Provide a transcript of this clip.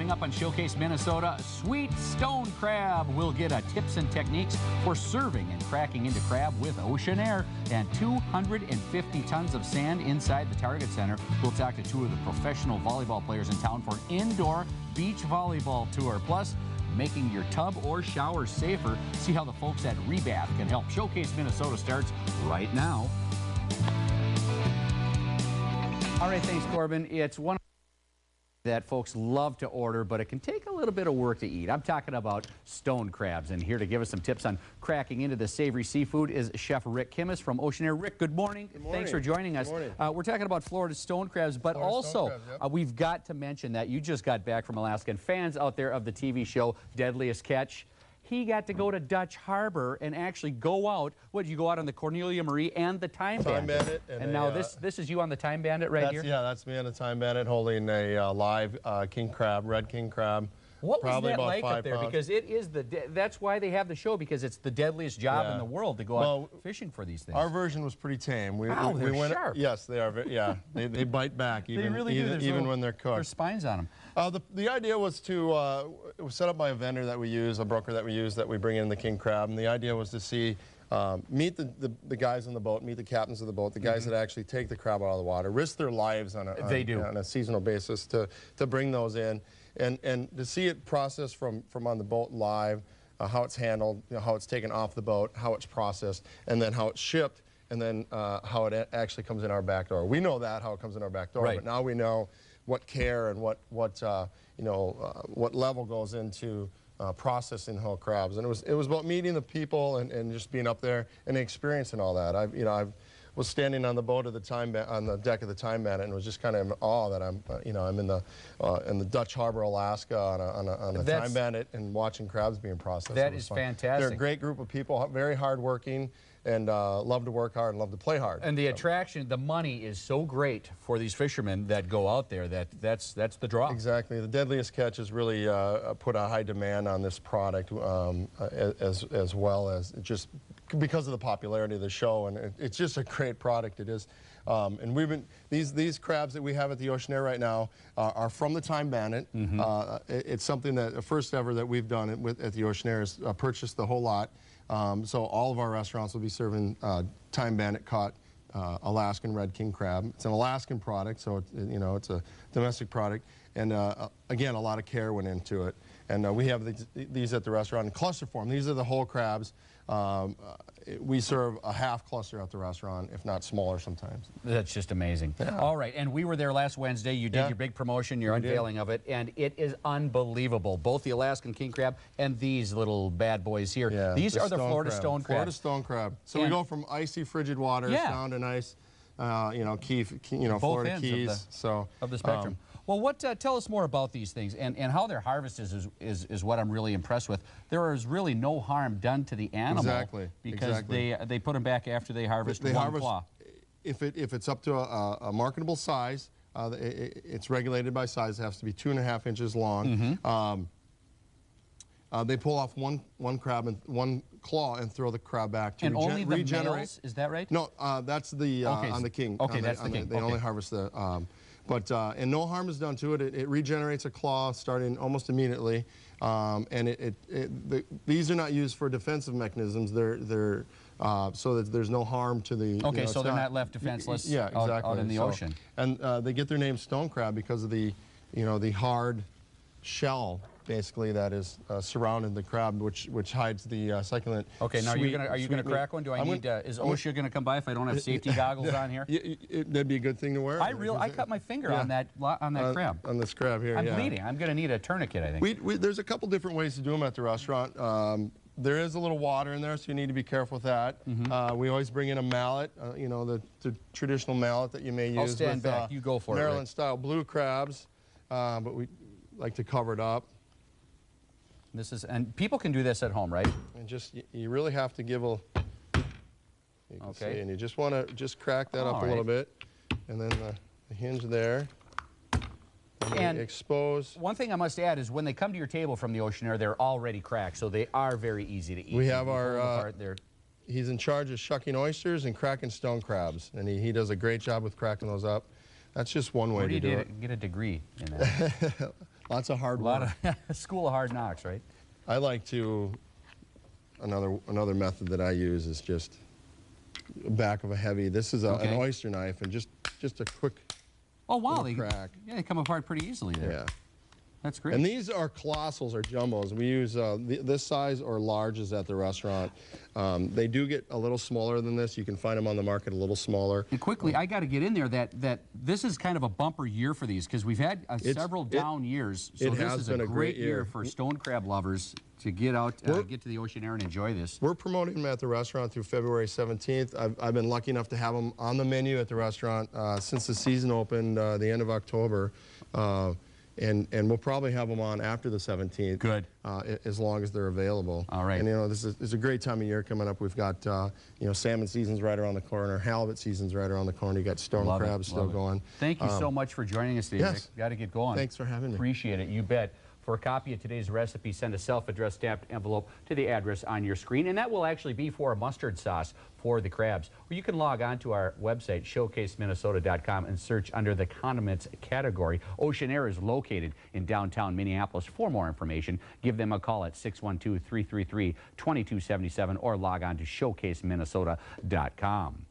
Coming up on Showcase Minnesota, sweet stone crab. We'll get tips and techniques for serving and cracking into crab with Oceanair, and 250 tons of sand inside the Target Center. We'll talk to two of the professional volleyball players in town for an indoor beach volleyball tour. Plus, making your tub or shower safer. See how the folks at Rebath can help. Showcase Minnesota starts right now. All right, thanks, Corbin. It's one that folks love to order, but it can take a little bit of work to eat. I'm talking about stone crabs, and here to give us some tips on cracking into the savory seafood is Chef Rick Kimmis from Oceanair. Rick, good morning. Good morning. Thanks for joining us. Good morning. We're talking about Florida stone crabs, but also we've got to mention that you just got back from Alaska, and fans out there of the TV show Deadliest Catch, he got to go to Dutch Harbor and actually go out. What, did you go out on the Cornelia Marie and the Time Bandit? And now this is you on the Time Bandit right here? Yeah, that's me on the Time Bandit holding a live king crab, red king crab. What was that like up there? Because it is that's why they have the show, because it's the deadliest job in the world to go out fishing for these things. Our version was pretty tame. They're sharp. Yes, they are. Yeah, they bite back even, they really even when they're cooked. There's spines on them. The idea was to it was set up by a vendor that we use, a broker that we use, that we bring in the king crab, and the idea was to see meet the guys on the boat, meet the captains of the boat, the guys that actually take the crab out of the water, risk their lives on a seasonal basis to bring those in. And to see it processed from on the boat live, how it's handled, how it's taken off the boat, how it's processed, and then how it's shipped, and then how it actually comes in our back door. We know that, how it comes in our back door, but now we know what care and what level goes into processing whole crabs. And it was about meeting the people and just being up there and experiencing all that. I was standing on the boat of the on the deck of the Time Bandit, and was just kind of in awe that I'm in the Dutch Harbor, Alaska, on a Time Bandit and watching crabs being processed. That is fantastic. They're a great group of people, very hardworking, and love to work hard and love to play hard. And the attraction, the money is so great for these fishermen that go out there that's the draw. Exactly. The Deadliest Catch has really put a high demand on this product, as well as just because of the popularity of the show, and it's just a great product. It is, and we've been these crabs that we have at the Oceanair right now are from the Time Bandit. It's something that first ever that we've done at the Oceanair is purchased the whole lot. So all of our restaurants will be serving Time Bandit caught Alaskan red king crab. It's an Alaskan product, so it's a domestic product, and again, a lot of care went into it. And we have these at the restaurant in cluster form. These are the whole crabs. We serve a half cluster at the restaurant, if not smaller sometimes. That's just amazing. Yeah. All right, and we were there last Wednesday. You did your big promotion, your unveiling of it, and it is unbelievable. Both the Alaskan king crab and these little bad boys here. Yeah, these are the Florida stone crab. Florida stone crab. So we go from icy, frigid waters down to nice, Florida Keys. Of the spectrum. Well, tell us more about these things and how they're harvested is what I'm really impressed with. There is really no harm done to the animal because they put them back after they harvest one claw. If it's up to a marketable size, it's regulated by size. It has to be 2.5 inches long. They pull off one crab and one claw and throw the crab back to only the males, is that right? No, that's the on the king. Okay, that's the king. They only harvest the. And no harm is done to it. It regenerates a claw starting almost immediately, and these are not used for defensive mechanisms. They're so that there's no harm to the. Okay, so they're not left defenseless. Yeah, exactly. Out in the ocean. And they get their name stone crab because of the hard shell, basically, that is surrounding the crab, which hides the succulent. Okay, now are you gonna crack one? Do I need? Is OSHA gonna come by if I don't have safety goggles on here? That'd be a good thing to wear. I cut my finger on that crab. On this crab here. I'm bleeding. I'm gonna need a tourniquet, I think. There's a couple different ways to do them at the restaurant. There is a little water in there, so you need to be careful with that. We always bring in a mallet, the traditional mallet that you may use. I'll stand back. You go for it. Maryland-style blue crabs, but we like to cover it up. And people can do this at home, right? And you really have to give and you just want to crack that up a little bit, and then the hinge there. And expose. One thing I must add is when they come to your table from the Oceanair, they're already cracked, so they are very easy to eat. We have he's in charge of shucking oysters and cracking stone crabs, and he does a great job with cracking those up. That's just one way to do it. Get a degree in that? Lots of hard A work. lot of school of hard knocks, right? I like to, another method that I use is just back of a heavy. This is an oyster knife, and just a quick Oh, wow. crack. Yeah, they come apart pretty easily there. Yeah. That's great. And these are colossals or jumbos. We use this size or larges at the restaurant. They do get a little smaller than this. You can find them on the market a little smaller. And quickly, I got to get in there that this is kind of a bumper year for these because we've had several down years. So this is a great year for stone crab lovers to get out, get to the ocean air and enjoy this. We're promoting them at the restaurant through February 17th. I've been lucky enough to have them on the menu at the restaurant since the season opened the end of October. And we'll probably have them on after the 17th. Good. As long as they're available. All right. And you know, this is a great time of year coming up. We've got you know, salmon season's right around the corner, halibut season's right around the corner. You got stone crabs still going. Thank you so much for joining us today. Yes. Got to get going. Thanks for having me. Appreciate it. You bet. For a copy of today's recipe, send a self-addressed stamped envelope to the address on your screen, and that will actually be for a mustard sauce for the crabs. Or you can log on to our website, showcaseminnesota.com, and search under the condiments category. Ocean Air is located in downtown Minneapolis. For more information, give them a call at 612-333-2277 or log on to showcaseminnesota.com.